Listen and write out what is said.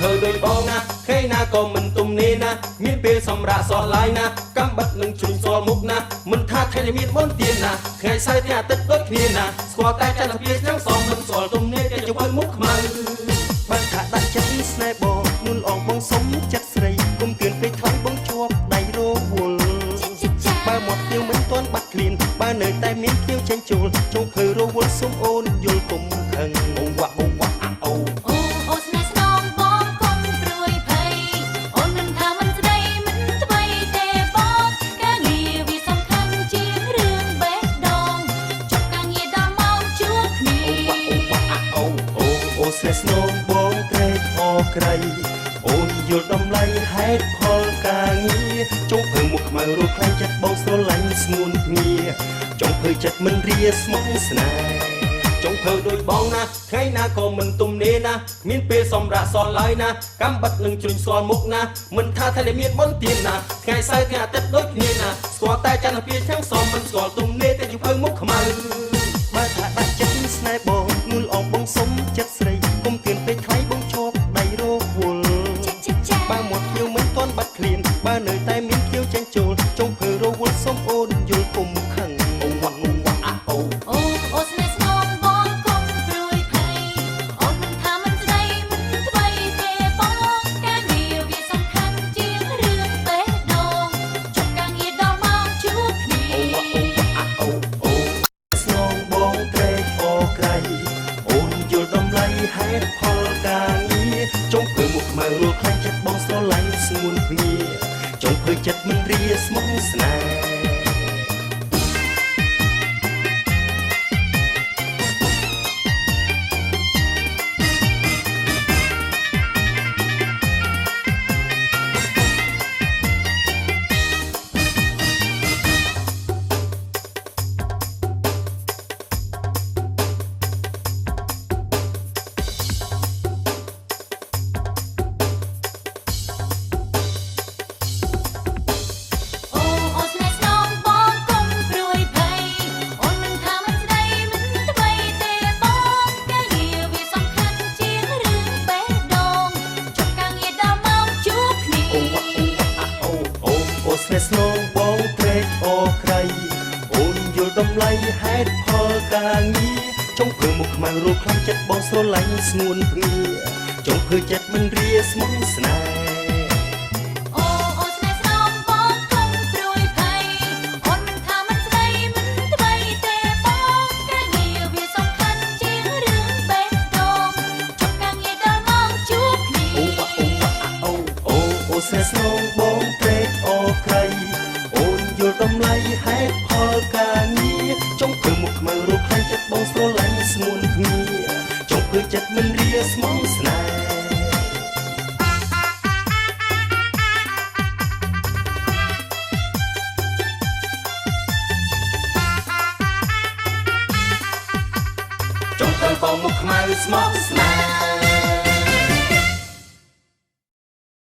ភើដោយបងណាខេណាក៏មិនទុំនេះណាមានពេលសម្រាប់សោះឡាយណាកំបិតនឹងជ្រុញសល់មុខណាមិនថាថេរមានមុនទៀនណាថ្ងៃសៅរ៍ថ្ងៃអាទិត្យដូចគ្នាណាស្គាល់តែចន្ទភាទាំងសងមិនស្គាល់ទុំនេះតែជើងមុខខ្មៅបើថាដាក់ចិត្តស្នេហ៍បងនួនអងបងសុំចិត្តស្រីគុំគឿនពេកថ្លៃបងជាប់ដៃរវល់បើមកទៀវមិនទាន់បាត់ឃ្លានបើនៅតែមានទៀវចេញចូលចុងភើរវល់សុំអូនយល់គុំខឹងអូវ៉ាអូវ៉ាអូអូស្នេហ៍ស្នងបងកុំព្រួយភ័យអូនមិនថាមិនស្ដីមិនថ្មីទេបងការងារវាសំខាន់ជាងរឿងបេះដូងចប់ការងារដល់ម៉ោងជួបគ្នាអូស្នេហ៍ស្នងបងត្រេកអរក្រៃអូនយល់តម្លៃហេតុផលការងារចុងភើមុខខ្មៅរត់ខ្លាំងចិត្តបងស្រឡាញ់ស្ងួនគ្នាចុងភើចិត្តមិនរាស្មោះស្នេហ៍ចុងភើដោយបងណាថ្ងៃណាក៏មិនទុំនេះណាគ្មានពេលសម្រាប់សល់ឡើយណាកំបិតនឹងជ្រុញស្គាល់មុខណាមិនថាថេរមានមុនទៀនណាថ្ងៃសៅរ៍ថ្ងៃអាទិត្យដូចគ្នាណាស្គាល់តែចន្ទភាទាំងសងមិនស្គាល់ទុំនេះតែជើងមុខខ្មៅបើថាដាក់ចិត្តស្នេហ៍បងនួនអងបងសុំចិត្តស្រីគុំគឿនពេកថ្លៃបងជាប់ដៃរវល់បើមកខៀវមិនទាន់បាត់ឃ្លានបើនៅតែមានខៀវចេញចូលចុងភើរវល់សុំអូនយល់គុំខឹងអូវ៉ាអូវ៉ាអូស្នេហ៍ស្នងបងកុំព្រួយភ័យអូនមិនថាមិនស្ដីមិនថ្មីទេបងការងារវាសំខាន់ជាងរឿងបេះដូងចប់ការងារដល់ម៉ោងជួបគ្នាស្នងបងត្រេកអរក្រៃអូនយល់តម្លៃហេតុផលការងារចុងភើមុខខ្មៅរត់ខ្លាំងចិត្តបងស្រឡាញ់ស្ងួនគ្នាចុងភើចិត្តមិនរាស្មោះស្នេហ៍ស្នងបងត្រេកអរក្រៃអូនយល់តម្លៃហេតុផលការងារចុងភើមុខខ្មៅរត់ខ្លាំងចិត្តបងស្រឡាញ់ស្ងួនគ្នាចុងភើចិត្តមិនរាស្មោះស្នេហ៍អូស្នេហ៍ស្នងបងកុំព្រួយភ័យអូនមិនថាមិនស្ដីមិនថ្មីទេបងការងារវាសំខាន់ជាងរឿងបេះដូងចប់ការងារដល់ម៉ោងជួបគ្នាអូស្នេហ៍ស្នងបងត្រេកអរក្រៃអូនយល់តម្លៃហេតុផលការងារចុងភើមុខខ្មៅរត់ខ្លាំងចិត្តបងស្រឡាញ់ស្ងួនគ្នាចុងភើចិត្តមិនរាស្មោះស្នេហ៍ចុងភើបងមុខខ្មៅស្មោះស្នេហ៍